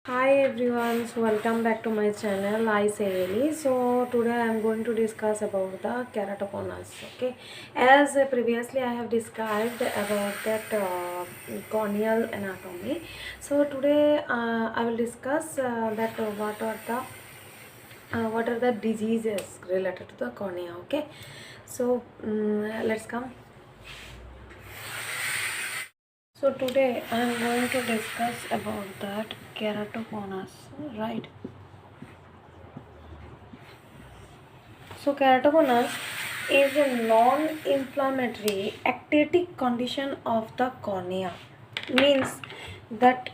Hi everyone, so welcome back to my channel. I Severity. So today I am going to discuss about the keratoconus. Okay, as previously I have described about that corneal anatomy. So today I will discuss that what are the diseases related to the cornea. Okay, so let's come. So today I am going to discuss about that keratoconus, right? So keratoconus is a non-inflammatory ectatic condition of the cornea. Means that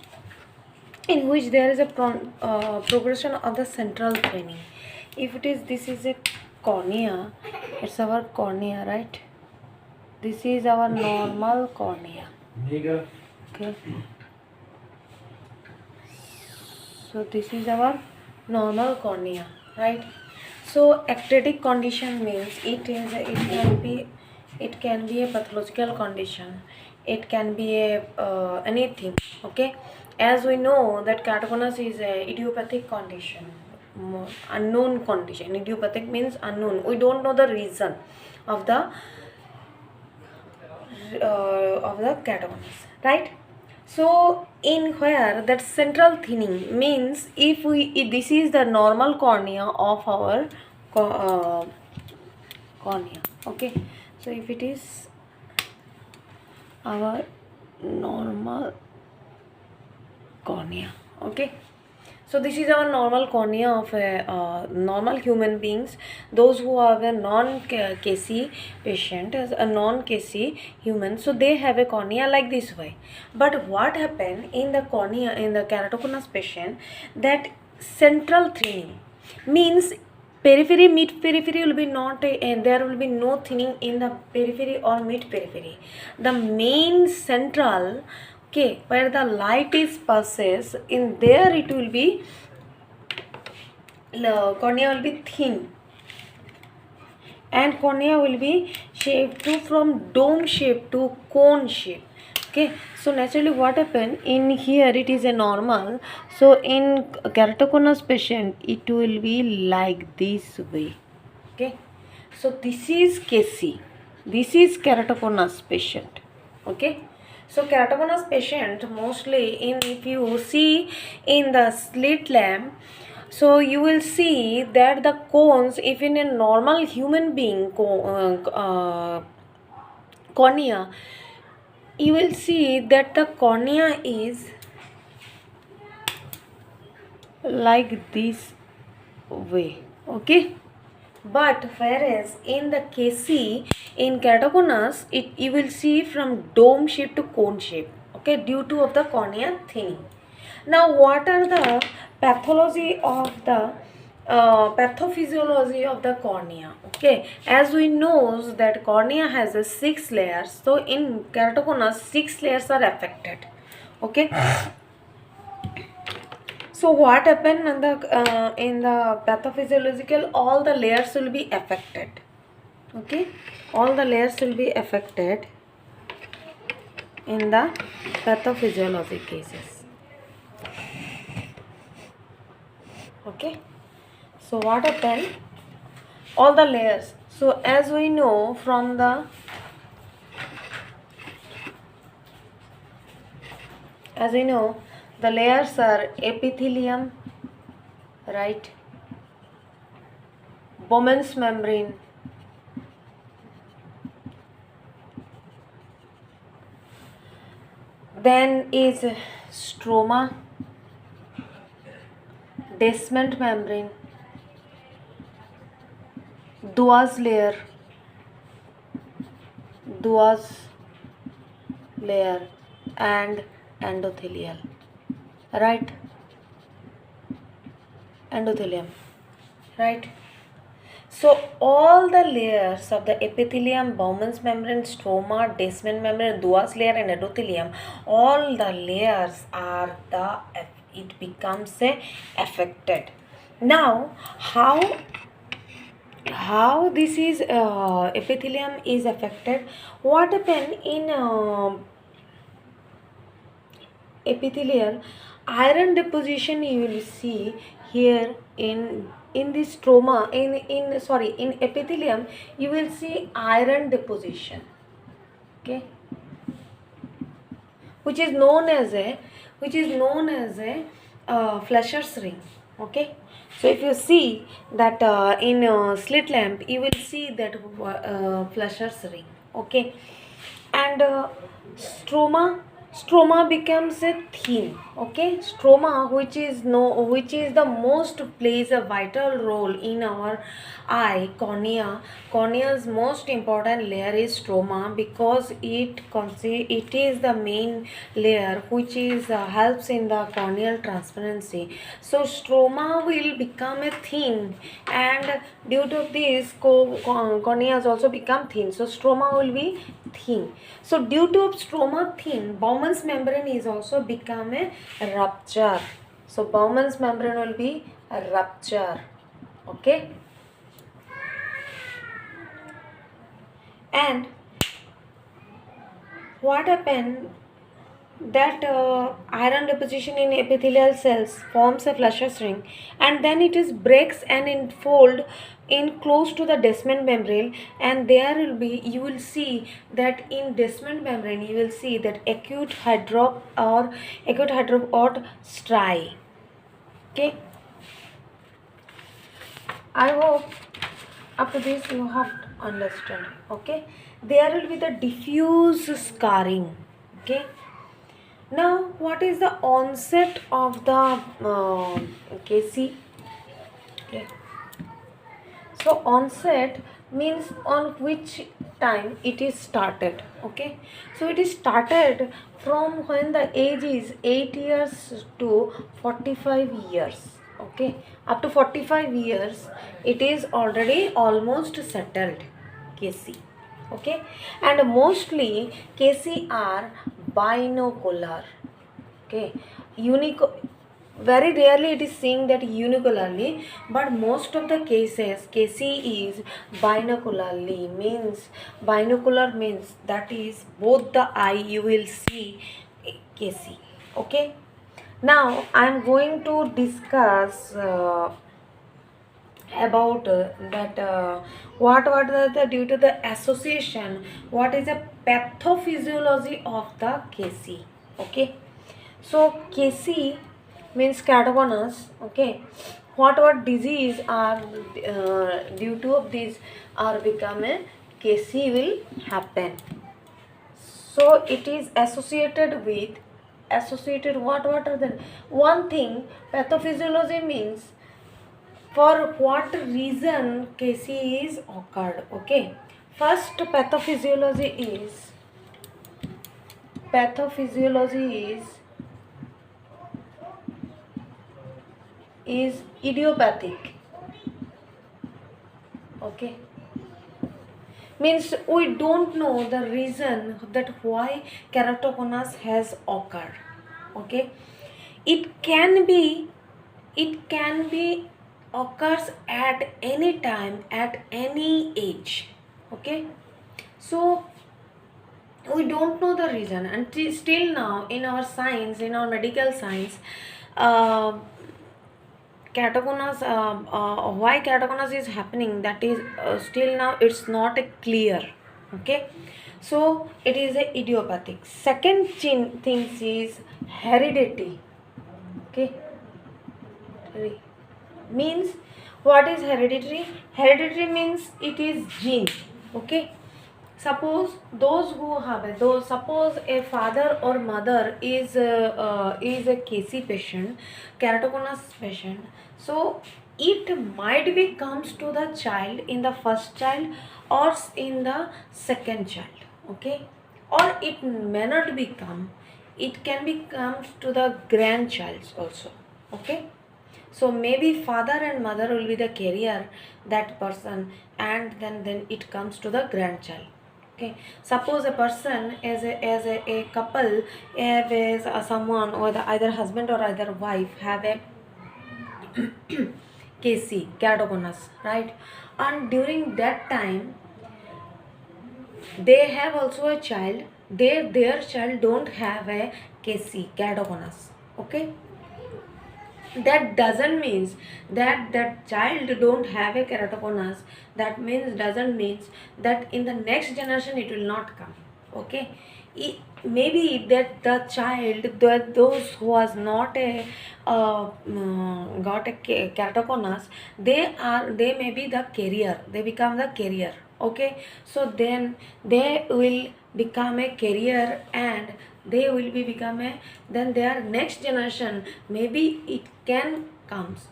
in which there is a progression of the central thinning. If it is this is a cornea, it's our cornea, right? This is our normal cornea. Okay. So this is our normal cornea, right? So ectatic condition means it can be a pathological condition. It can be a anything. Okay, as we know that keratoconus is a idiopathic condition, unknown condition. Idiopathic means unknown. We don't know the reason of the keratoconus, right? So in where that central thinning means if this is the normal cornea of our cornea. Okay, so if it is our normal cornea, okay, so this is our normal cornea of a normal human beings. Those who are a non-KC patient, as a non-KC human, so they have a cornea like this way. But what happened in the cornea in the keratoconus patient, that central thinning means periphery mid periphery will be not and there will be no thinning in the periphery or mid periphery. The main central, okay, where the light is passes, in there it will be cornea will be thin, and cornea will be shaped to from dome shape to cone shape. Okay, so naturally what happened in here, it is a normal, so in keratoconus patient it will be like this way. Okay, so this is KC, this is keratoconus patient. Okay, so keratoconus patient mostly in, if you see in the slit lamp, so you will see that the cones, if in a normal human being cornea, you will see that the cornea is like this way. Okay, but whereas in the KC, in keratoconus, it you will see from dome shape to cone shape. Okay, due to of the cornea thinning. Now, what are the pathology of the pathophysiology of the cornea? Okay, as we know that cornea has a 6 layers. So in keratoconus, 6 layers are affected. Okay. So what happened in the pathophysiological, all the layers will be affected. Okay, all the layers will be affected in the pathophysiology cases. Okay, so what happened? All the layers. So as we know from the the layers are epithelium, right? Bowman's membrane, then is stroma, basement membrane, Duas layer and endothelial, right? Endothelium, right? So all the layers of the epithelium, Bowman's membrane, stroma, basement membrane, Duas layer and endothelium, all the layers are it becomes affected. Now how this is epithelium is affected? What happened in epithelial? Iron deposition you will see here in the stroma, in epithelium you will see iron deposition, okay, which is known as a Fleischer's ring, okay. So if you see that in slit lamp you will see that Fleischer's ring, okay. And stroma becomes a thin, okay. Stroma, which is the most plays a vital role in our eye. Cornea's most important layer is stroma, because it is the main layer which is helps in the corneal transparency. So stroma will become a thin, and due to this corneas also become thin, so stroma will be thin. So due to stroma thin, Bowman's membrane is also become a rupture. So Bowman's membrane will be a rupture, okay. And what happened that iron deposition in epithelial cells forms a Fleischer's ring, and then it is breaks and enfold in close to the descendant membrane, and there will be, you will see that in descendant membrane you will see that acute hydrop or striae, okay. I hope after this you have understood, okay. There will be the diffuse scarring, okay. Now, what is the onset of the KC? Okay. So, onset means on which time it is started. Okay. So, it is started from when the age is 8 years to 45 years. Okay. Up to 45 years, it is already almost settled, KC. Okay, and mostly KC are binocular, okay. Very rarely it is seen that unicularly, but most of the cases KC is binocularly, means binocular means that is both the eye you will see KC, okay. Now I am going to discuss about that what are the due to the association, what is the pathophysiology of the KC, okay. So KC means Keratoconus, okay. What disease are due to of these are become a KC will happen. So it is associated what are the one thing. Pathophysiology means for what reason KC is occurred, okay. First pathophysiology is idiopathic, okay. Means we don't know the reason that why keratoconus has occurred, okay. It can be occurs at any time, at any age, okay. So we don't know the reason, and still now in our science, in our medical science, uh, keratoconus, why keratoconus is happening, that is still now it's not clear, okay. So it is a idiopathic. Second thing is heredity, okay. Means what is hereditary? Hereditary means it is gene, okay. Suppose suppose a father or mother is a KC patient, keratoconus patient, so it might be comes to the child in the first child or in the second child, okay, or it may not become, it can be comes to the grandchild also, okay. So maybe father and mother will be the carrier, that person, and then it comes to the grandchild, okay. Suppose a person as a couple has someone, or either husband or either wife have a KC, keratoconus, right, and during that time they have also a child, their child don't have a KC, keratoconus, okay. That doesn't means that that child don't have a keratoconus. That means doesn't means that in the next generation it will not come. Okay, maybe that the child, those who was not a got a keratoconus, they may be the carrier, they become the carrier. Okay, so then they will become a carrier, and they will be become a, then their next generation maybe it can comes.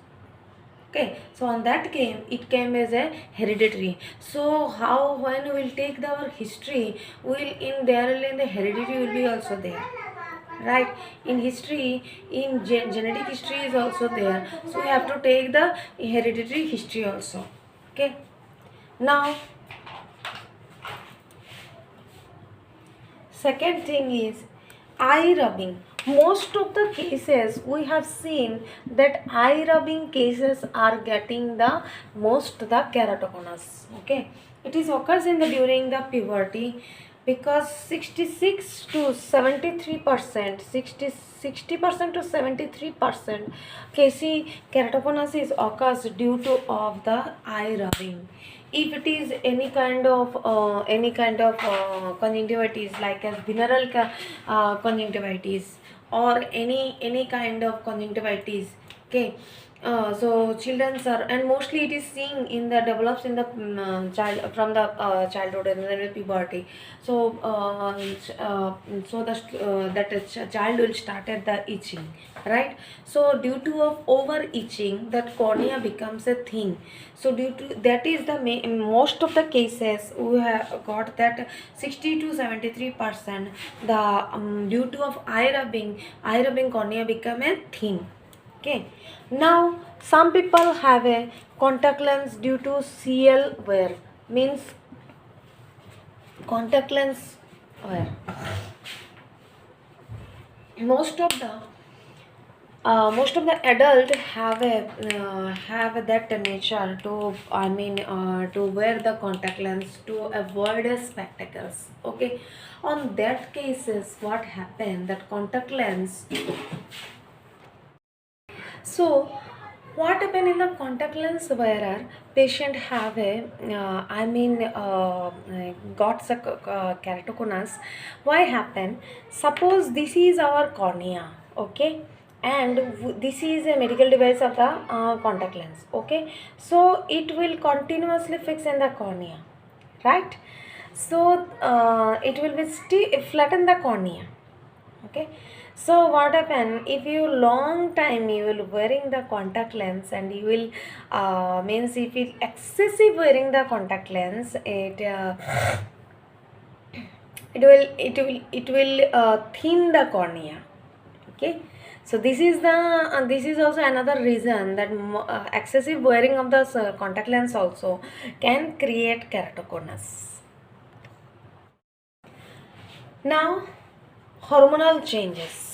Okay, so on that it came as a hereditary. So how, when we will take our history, will in there in the hereditary will be also there, right? In history, in genetic history is also there, so we have to take the hereditary history also. Okay, now second thing is eye rubbing. Most of the cases we have seen that eye rubbing cases are getting the most the keratoconus. Okay, it is occurs in the during the puberty, because 66 to 73%, 60% to 73% KC keratoconus is occurs due to of the eye rubbing. If it is any kind of conjunctivitis, like as binaural conjunctivitis, or any kind of conjunctivitis. Okay, so children are, and mostly it is seen in the develops in the child, from the childhood and then the puberty. So so that child will start at the itching, right? So due to of over itching, that cornea becomes a thing. So due to that is the most of the cases we have got that 60 to 73% the due to of eye rubbing cornea become a thing. Okay, now some people have a contact lens due to CL wear, means contact lens wear. Most of the adult have that nature to, to wear the contact lens to avoid spectacles. Okay, on that cases what happened, that contact lens, so what happen in the contact lens wearer, patient have a got keratoconus. Why happen? Suppose this is our cornea, okay, and this is a medical device of the contact lens. Okay, so it will continuously fix in the cornea, right? So it will be flatten the cornea. Okay, so what happen, if you long time you will wearing the contact lens, and you will means if you excessive wearing the contact lens, it will thin the cornea. Okay, so this is also another reason that excessive wearing of the contact lens also can create keratoconus. Now hormonal changes.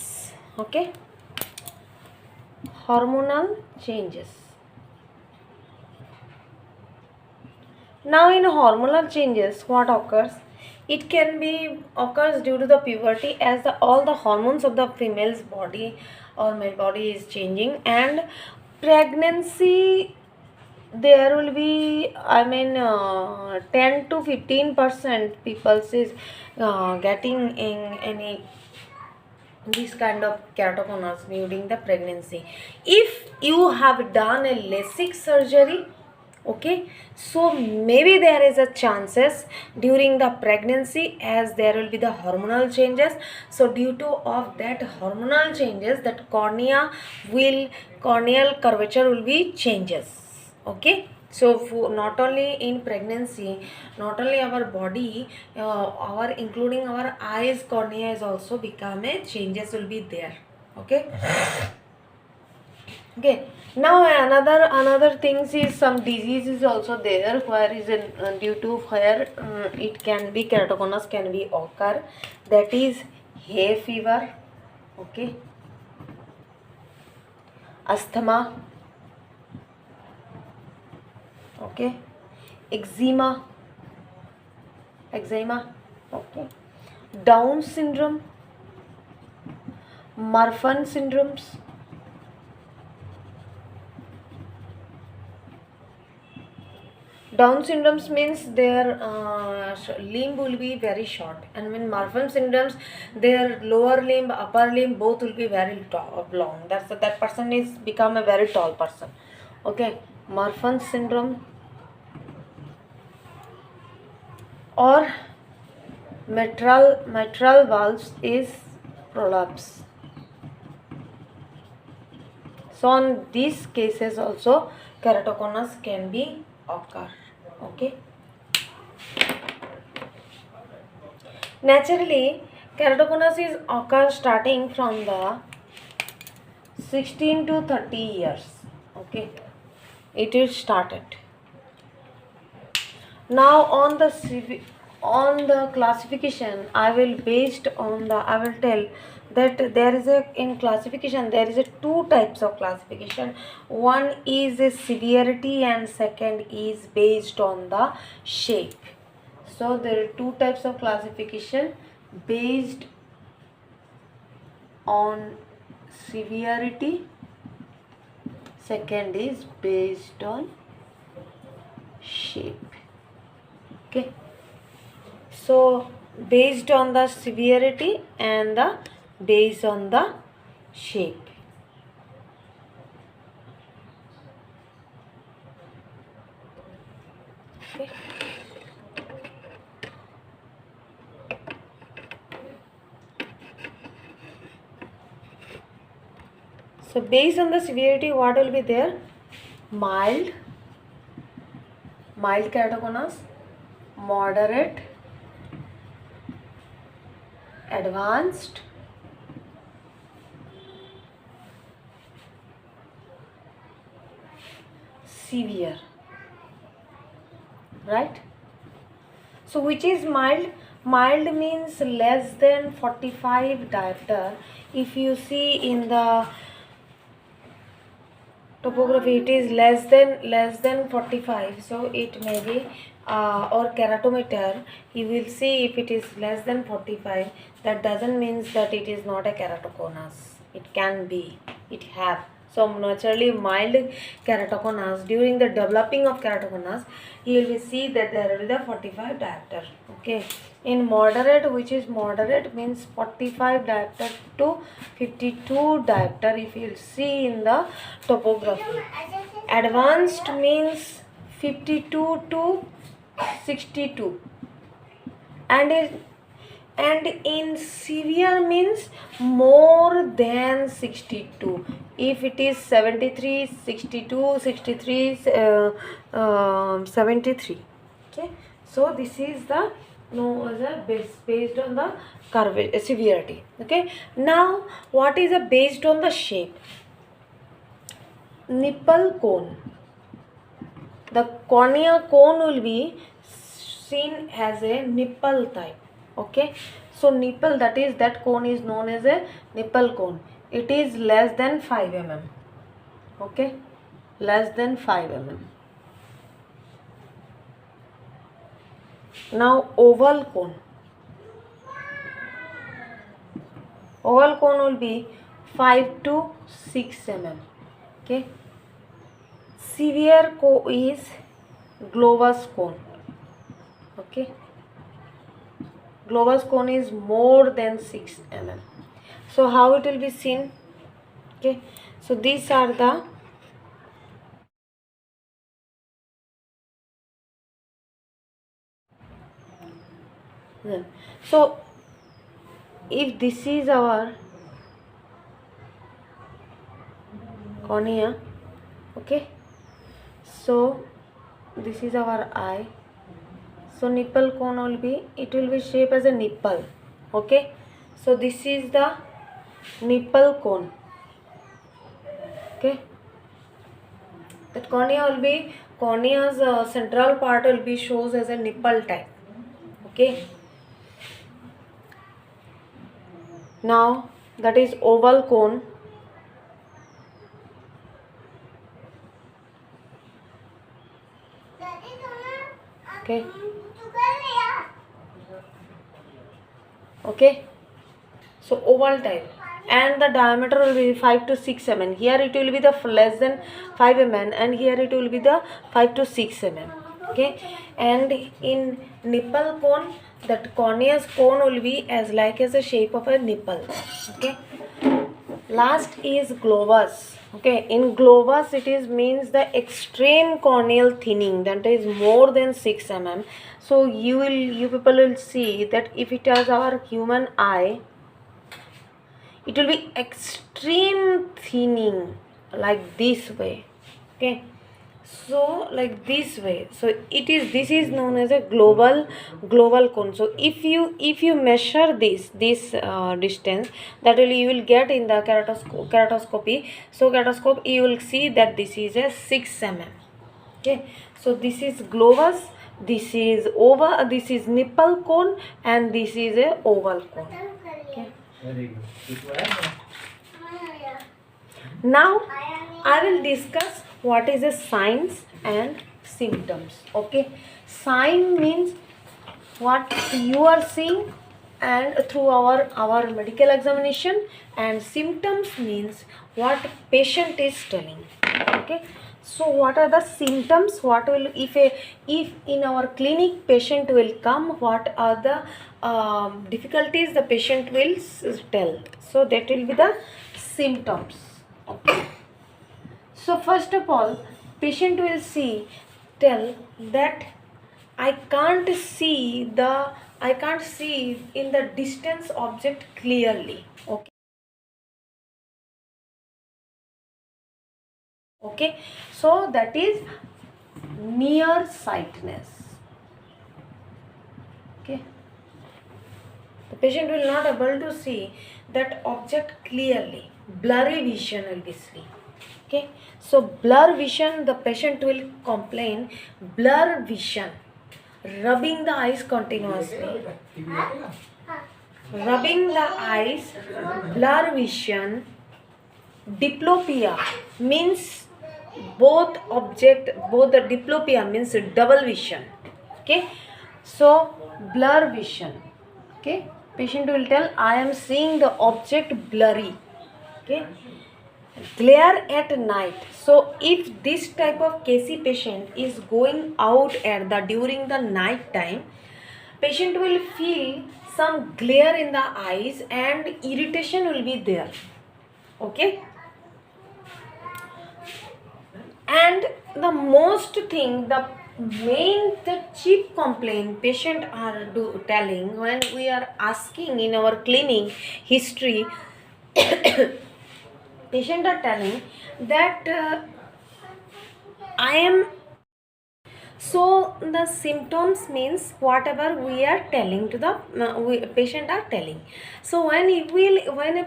Okay, hormonal changes. Now in hormonal changes, what occurs? It can be occurs due to the puberty, as all the hormones of the female's body or male body is changing, and pregnancy, there will be 10 to 15% people is getting in any this kind of keratoconus during the pregnancy. If you have done a LASIK surgery, okay, so maybe there is a chances during the pregnancy, as there will be the hormonal changes. So due to of that hormonal changes, that corneal curvature will be changes. Okay, so for not only in pregnancy, not only our body, our including our eyes cornea is also become a changes will be there. Okay. Okay, now another things is some disease is also there, where is due to where it can be keratoconus can be occur, that is hay fever, okay, asthma, okay, eczema, okay, Down syndrome, Marfan syndromes, Down syndromes means their limb will be very short, and when Marfan syndromes, their lower limb, upper limb, both will be very long. That person is become a very tall person. Okay, Marfan syndrome or mitral valves is prolapse. So on these cases also keratoconus can be occur. Okay. Naturally, keratoconus is occur starting from the 16 to 30 years. Okay, it is started. Now on the classification, I will tell that there is in classification there is two types of classification. One is a severity and second is based on the shape. So there are two types of classification based on severity, second is based on shape. Okay, so based on the severity and the based on the shape. Okay. So based on the severity, what will be there? Mild keratoconus, moderate, advanced, severe, right? So which is mild? Mild means less than 45 diopter. If you see in the topography, it is less than 45, so it may be or keratometer, you will see if it is less than 45, that doesn't mean that it is not a keratoconus. It can be, it have. So naturally mild keratoconus, during the developing of keratoconus, you will see that there will be the 45 diopter. Okay, in moderate, which is moderate means 45 diopter to 52 diopter, if you will see in the topography. Advanced means 52 to 62, and in severe means more than 62. If it is 73, 62, 63, 73. Okay, so this is the based on the curve severity. Okay, now what is based on the shape? Nipple cone. The cornea cone will be seen as a nipple type. Okay, so nipple, that cone is known as a nipple cone. It is less than 5 mm. Okay, less than 5 mm. Now oval cone. Oval cone will be 5 to 6 mm. Okay, severe cone is globus cone. Okay, globus cone is more than 6 mm. So how it will be seen? Okay, so these are the so if this is our cornea, okay, so this is our eye, so nipple cone will be, it will be shaped as a nipple. Okay, so this is the nipple cone. Okay, that cornea will be, cornea's central part will be shows as a nipple type. Okay, now that is oval cone. Okay, okay, so oval type, and the diameter will be 5 to 6 mm. Here it will be the less than 5 mm, and here it will be the 5 to 6 mm. Okay, and in nipple cone, that cornea's cone will be as like as the shape of a nipple. Okay, last is globus. Okay, in globus it is means the extreme corneal thinning, that is more than 6 mm. So you people will see that if it has our human eye, it will be extreme thinning like this way. Okay, so like this way. So this is known as a global cone. So if you measure this distance, that will you will get in the keratoscopy. So keratoscope, you will see that this is a 6 mm. Okay, so this is globus, this is this is nipple cone, and this is a oval cone. Okay, very good. Now I will discuss what is the signs and symptoms. Okay, sign means what you are seeing and through our medical examination, and symptoms means what patient is telling. Okay, so what are the symptoms? What will if in our clinic patient will come, what are the difficulties the patient will tell? So that will be the symptoms. Okay, so first of all, patient will tell that I can't see in the distance object clearly. Okay. Okay, so that is near sightness. Okay, the patient will not able to see that object clearly. Blurry vision will be seen. Okay, so blur vision, the patient will complain blur vision, rubbing the eyes continuously, rubbing the eyes, blur vision. Diplopia means both the diplopia means double vision. Okay, so blur vision. Okay, patient will tell I am seeing the object blurry. Okay, glare at night. So if this type of KC patient is going out during the night time, patient will feel some glare in the eyes and irritation will be there. Okay, and the chief complaint patient are telling when we are asking in our clinic history, patient are telling that I am. So the symptoms means whatever we are telling to the patient are telling. So when a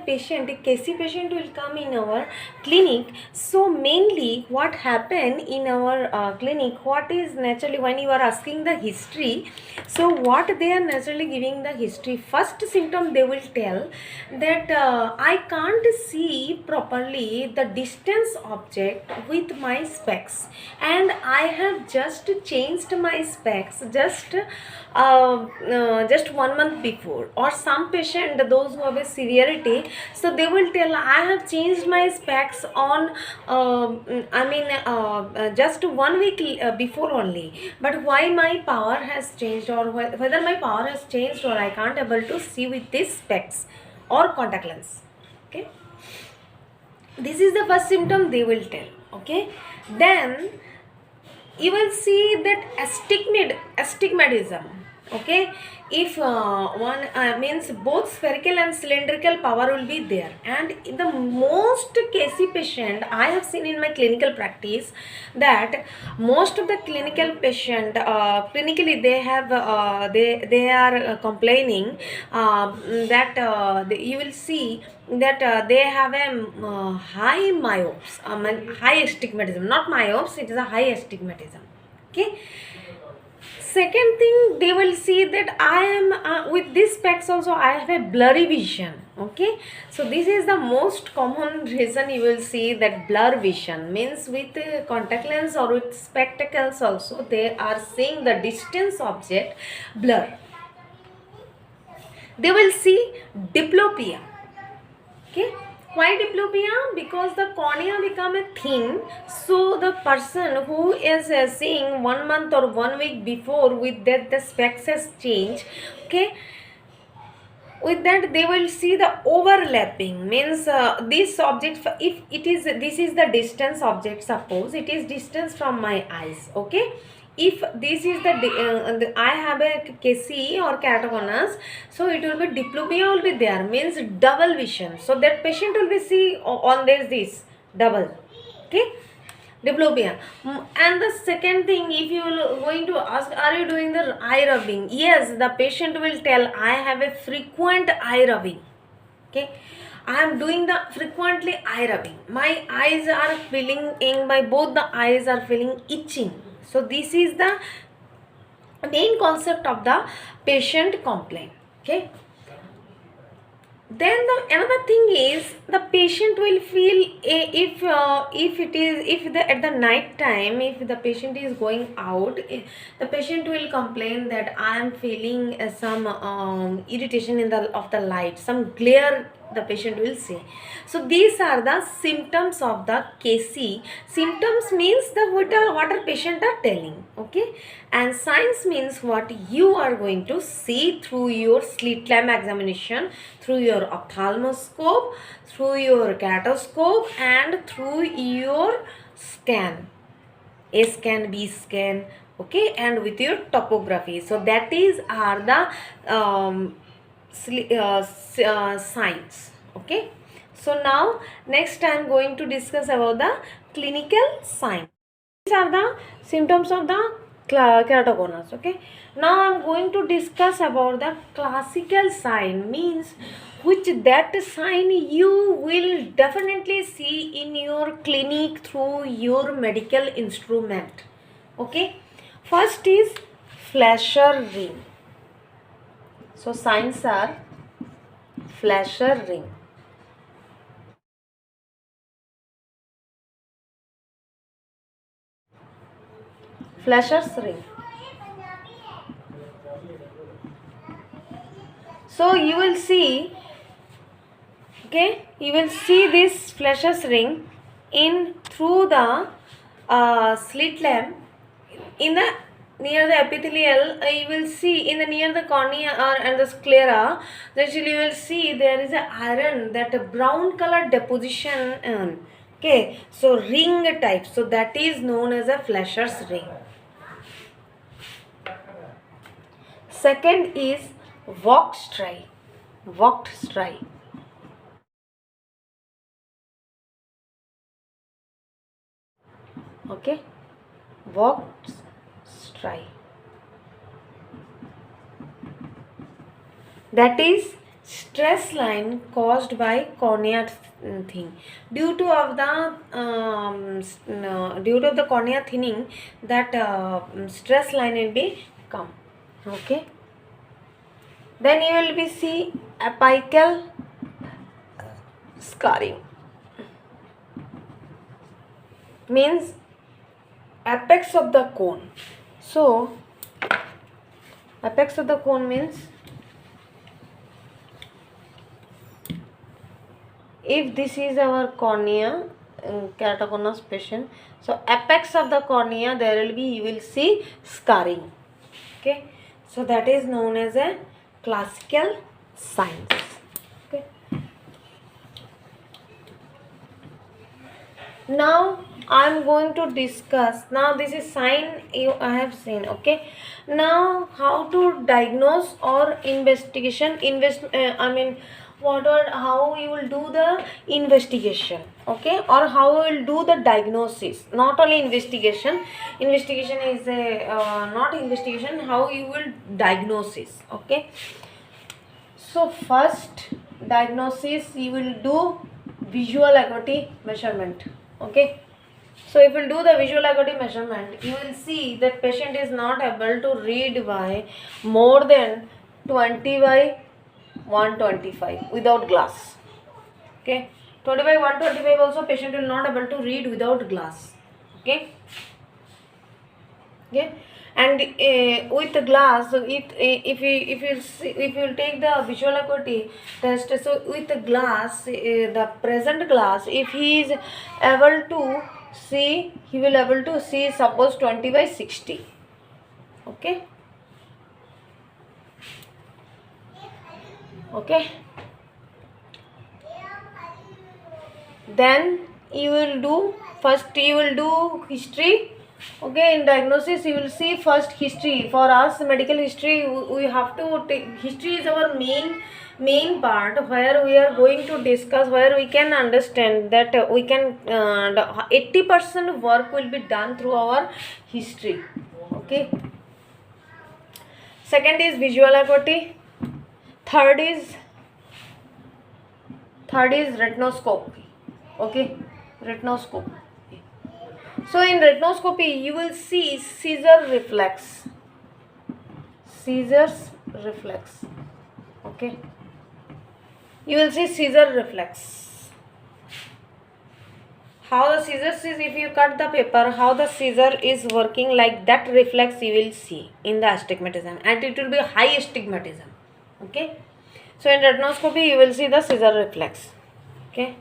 KC patient will come in our clinic, so mainly what happen in our clinic, what is naturally when you are asking the history, so what they are naturally giving the history, first symptom they will tell that I can't see properly the distance object with my specs, and I have just changed my specs just 1 month before. Or some patient, those who have a severity, so they will tell I have changed my specs on just 1 week before only, but why my power has changed, or whether my power has changed, or I can't able to see with these specs or contact lens. Okay, this is the first symptom they will tell. Okay, then you will see that astigmatism. Okay, if one means both spherical and cylindrical power will be there, and in the most KC patient I have seen in my clinical practice, that most of the clinical patient clinically they have they are complaining that you will see that they have a high myopes, high astigmatism, not myopes, it is a high astigmatism. Okay, second thing they will see that I am with this specs also I have a blurry vision. Okay, so this is the most common reason you will see that blur vision means with contact lens or with spectacles also they are seeing the distance object blur. They will see diplopia. Okay, why diplopia? Because the cornea become a thin, so the person who is seeing 1 month or 1 week before, with that the specs has changed, okay, with that they will see the overlapping, means this object, if it is, this is the distance object, suppose it is distance from my eyes, okay, if this is the I have a KC or keratoconus, so it will be diplopia will be there, means double vision, so that patient will be see on this double, okay, diplopia. And the second thing, if you will going to ask, are you doing the eye rubbing? Yes, the patient will tell, I have a frequent eye rubbing, okay, I am doing the frequently eye rubbing, my eyes are feeling, in my both the eyes are feeling itching. So this is the main concept of the patient complaint, okay. Then the another thing is, the patient will feel if it is, if the at the night time, if the patient is going out, the patient will complain that I am feeling some irritation in the of the light, some glare the patient will say. So these are the symptoms of the KC. Symptoms means the what are patient are telling, okay, and signs means what you are going to see through your slit lamp examination, through your ophthalmoscope, through your keratoscope, and through your scan, A scan, B scan, okay, and with your topography. So that is are the signs, okay. So now next I am going to discuss about the clinical signs. These are the symptoms of the keratoconus, okay. Now I am going to discuss about the classical sign, means which that sign you will definitely see in your clinic through your medical instrument, okay. First is Fleischer ring. So signs are Fleischer ring. Fleischer's ring. So you will see, okay, you will see this Fleischer's ring in through the slit lamp in the near the epithelial. You will see in the near the cornea and the sclera, that you will see there is a iron, that a brown color deposition, okay, so ring type, so that is known as a Fleischer's ring. Second is Vogt striae. Vogt striae. Okay, Vogt striae. That is stress line caused by cornea thing. Due to of the cornea thinning, that stress line will be come. Okay. Then you will be see apical scarring, means apex of the cone. So apex of the cone means, if this is our cornea, keratoconus patient, so apex of the cornea there will be, you will see scarring, okay. So that is known as a classical signs, okay. Now I am going to discuss, now this is sign I have seen, okay. Now how to diagnose or investigation, how you will do the investigation, okay, or how you will do the diagnosis. Not only investigation is a not investigation, how you will diagnosis, okay. So first diagnosis, you will do visual acuity measurement, okay. So if you do the visual acuity measurement, you will see that patient is not able to read by more than 20 by 125 without glass, okay. 20 by 125 also patient will not able to read without glass, okay. Okay. And with the glass, so if you take the visual acuity test, so with the glass, the present glass, if he is able to see, he will able to see suppose 20/60. Okay. Okay. Then you will do, first you will do history. Okay, in diagnosis you will see first history. For us medical history, we have to take, history is our main part, where we are going to discuss, where we can understand that we can 80% work will be done through our history. Okay. Second is visual acuity. Third is retinoscope. Okay, retinoscope. So in retinoscopy, you will see scissor reflex. Scissors reflex. Okay. You will see scissor reflex. How the scissors is, if you cut the paper, how the scissor is working, like that reflex you will see in the astigmatism, and it will be high astigmatism. Okay. So in retinoscopy, you will see the scissor reflex. Okay.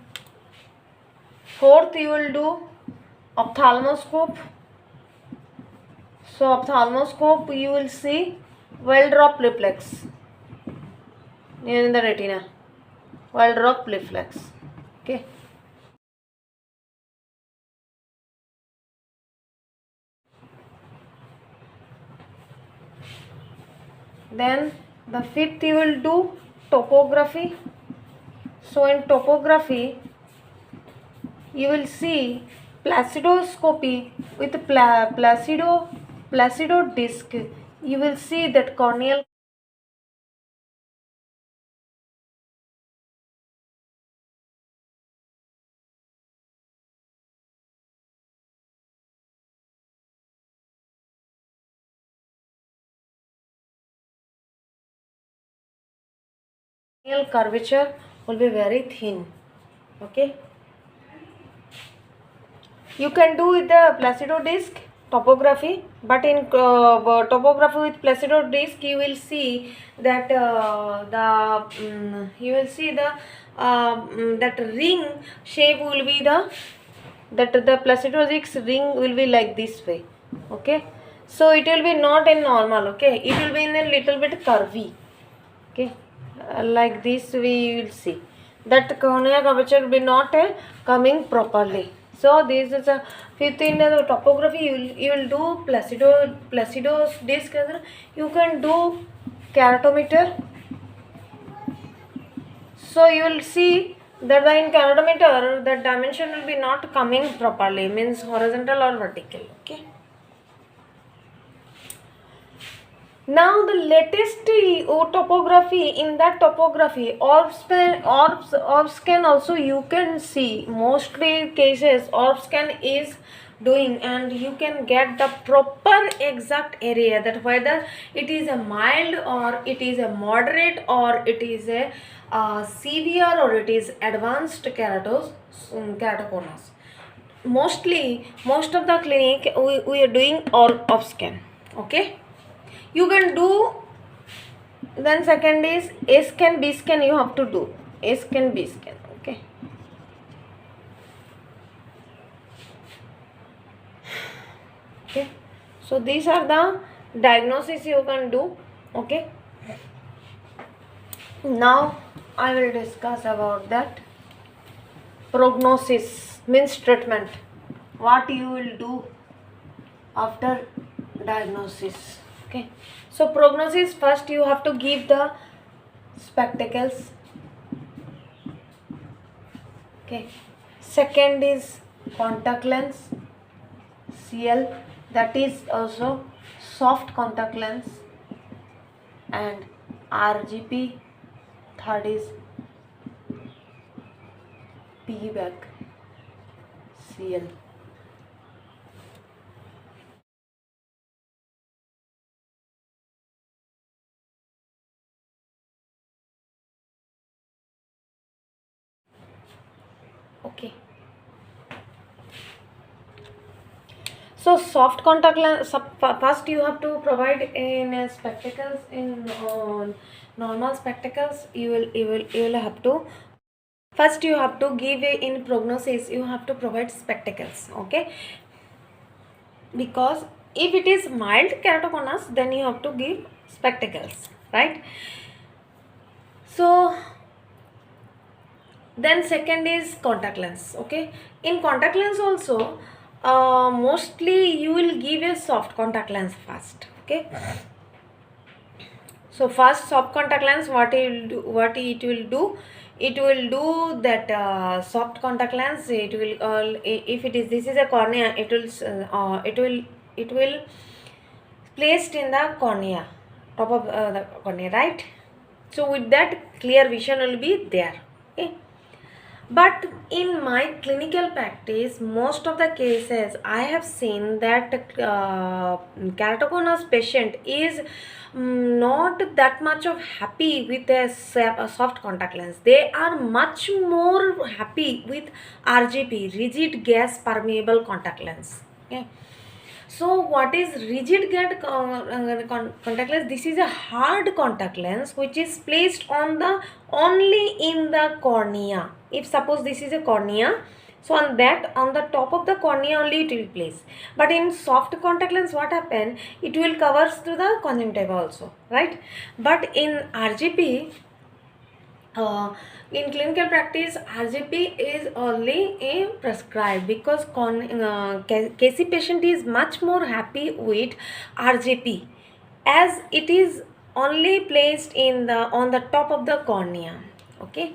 Fourth, you will do ophthalmoscope. So ophthalmoscope, you will see well drop reflex in the retina. Well drop reflex. Okay. Then the fifth, you will do topography. So in topography, you will see placidoscopy with Pllecido disc. You will see that corneal curvature will be very thin. Okay. You can do with the Pllecido disc topography, but in topography with Pllecido disc, you will see that you will see the that ring shape will be the Pllecido disc ring will be like this way. Okay, so it will be not in normal. Okay, it will be in a little bit curvy. Okay, like this we will see that cornea curvature will be not coming properly. So this is a fifth. In the topography, you will do Pllecido's disc. You can do keratometer. So you will see that in keratometer the dimension will be not coming properly, means horizontal or vertical. Okay. Now the latest topography, in that topography, orbs scan also you can see. Mostly cases orbs scan is doing, and you can get the proper exact area, that whether it is a mild or it is a moderate or it is a severe or it is advanced keratoconus. Most of the clinic we are doing orb scan. Okay. You can do. Then second is A scan, B scan, you have to do A scan, B scan. Okay. Okay. So these are the diagnosis you can do. Okay. Now I will discuss about that. Prognosis means treatment. What you will do after diagnosis. Okay. So prognosis, first you have to give the spectacles. Okay. Second is contact lens, CL, that is also soft contact lens, and RGP. Third is Piggyback, CL. Okay. So soft contact lens, first you have to provide in spectacles, in normal spectacles. You will have to, first you have to give in prognosis, you have to provide spectacles, okay? Because if it is mild keratoconus, then you have to give spectacles, right? So then second is contact lens, okay? In contact lens also, mostly you will give a soft contact lens first, okay? So first soft contact lens, what it will do, it will do that soft contact lens. It will if it is, this is a cornea, it will placed in the cornea, top of the cornea, right? So with that, clear vision will be there, okay? But in my clinical practice, most of the cases I have seen that keratoconus patient is not that much of happy with a soft contact lens. They are much more happy with RGP, rigid gas permeable contact lens. Okay. So what is rigid contact lens? This is a hard contact lens which is placed on the only in the cornea. If suppose this is a cornea, so on that, on the top of the cornea only it will place. But in soft contact lens, what happen? It will covers to the conjunctiva also, right? But in RGP, in clinical practice, RGP is only a prescribed, because KC patient is much more happy with RGP, as it is only placed in the on the top of the cornea, okay?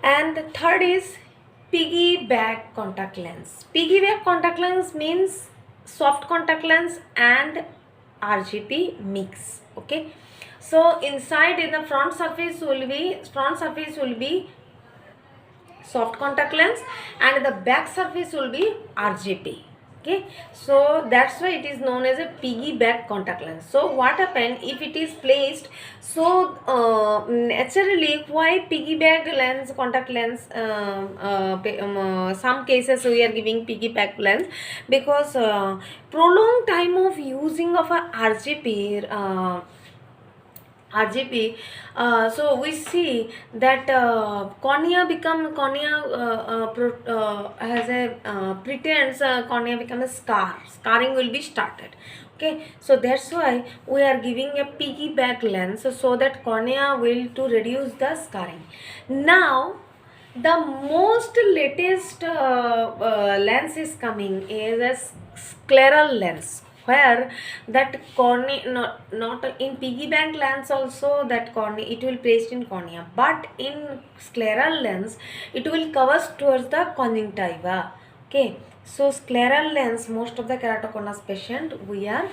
And the third is piggyback contact lens. Piggyback contact lens means soft contact lens and RGP mix, okay? So inside, in the front surface will be soft contact lens, and the back surface will be RGP, okay? So that's why it is known as a piggyback contact lens. So what happen if it is placed, so naturally, why piggyback lens contact lens, some cases we are giving piggyback lens, because prolonged time of using of a RGP, so we see that cornea has a pretends cornea become a scarring will be started, okay? So that's why we are giving a piggyback lens, so that cornea will to reduce the scarring. Now the most latest lens is coming is a scleral lens, where that cornea, not in piggyback lens also, that cornea it will placed in cornea, but in scleral lens it will covers towards the conjunctiva, okay? So scleral lens, most of the keratoconus patient we are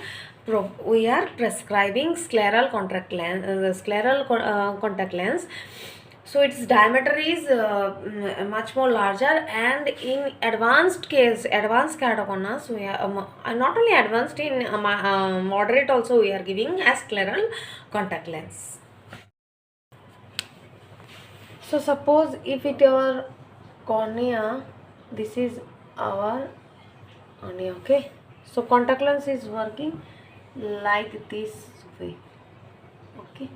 prescribing scleral contact lens, contact lens. So its diameter is much more larger, and in advanced keratoconus, we are not only advanced, in moderate also we are giving as scleral contact lens. So suppose if it our cornea, this is our cornea, okay? So contact lens is working like this way, okay?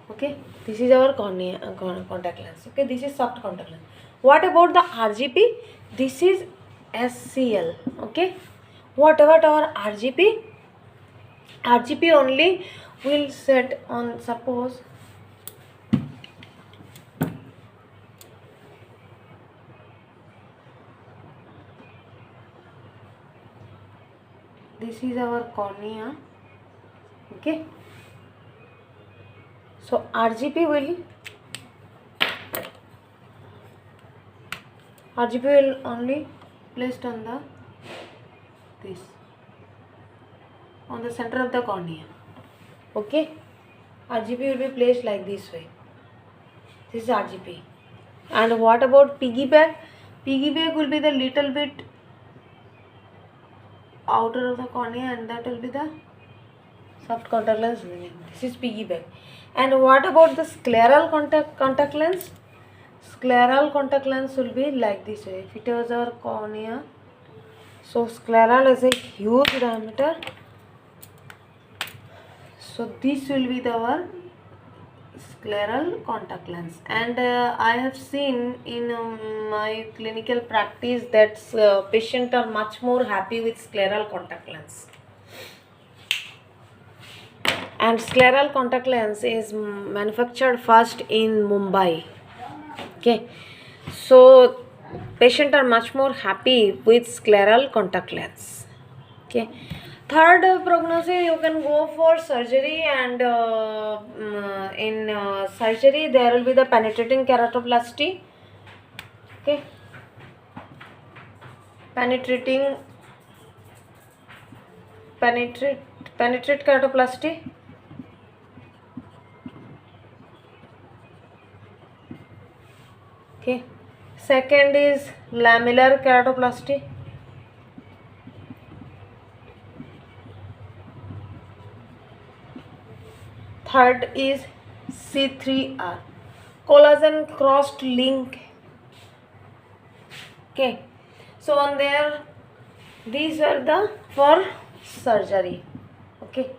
Okay, this is our cornea contact lens, okay? This is soft contact lens. What about the RGP? This is SCL, okay? What about our RGP? RGP only will set on, suppose this is our cornea, okay? So RGP will only placed on the this, on the center of the cornea, okay? RGP will be placed like this way. This is RGP. And what about piggyback? Piggyback will be the little bit outer of the cornea, and that will be the soft contact lens. This is piggyback. And what about the scleral contact lens? Scleral contact lens will be like this way. If it was our cornea, so scleral is a huge diameter. So this will be our scleral contact lens, and I have seen in my clinical practice that patients are much more happy with scleral contact lens. And scleral contact lens is manufactured first in Mumbai. Okay, so patients are much more happy with scleral contact lens. Okay, third prognosis, you can go for surgery, and in surgery there will be the penetrating keratoplasty. Okay, penetrate keratoplasty. Okay, second is lamellar keratoplasty. Third is C3R, collagen crossed link. Okay, so on there, these are the for surgery. Okay,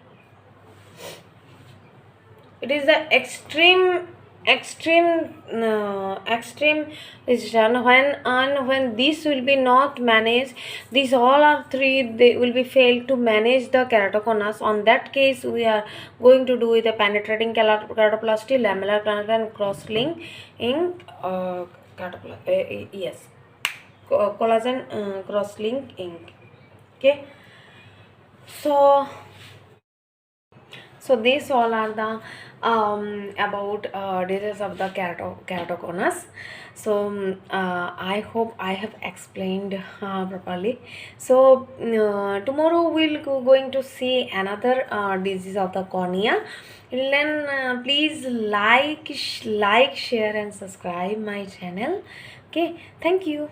it is the extreme is done when this will be not managed. These all are three, they will be failed to manage the keratoconus. On that case, we are going to do with a penetrating keratoplasty, lamellar keratoplasty, cross link in yes, collagen cross link ink. Okay, so these all are the about diseases of the keratoconus. So I hope I have explained properly. So tomorrow we'll going to see another disease of the cornea. Then please like, share and subscribe my channel. Okay, thank you.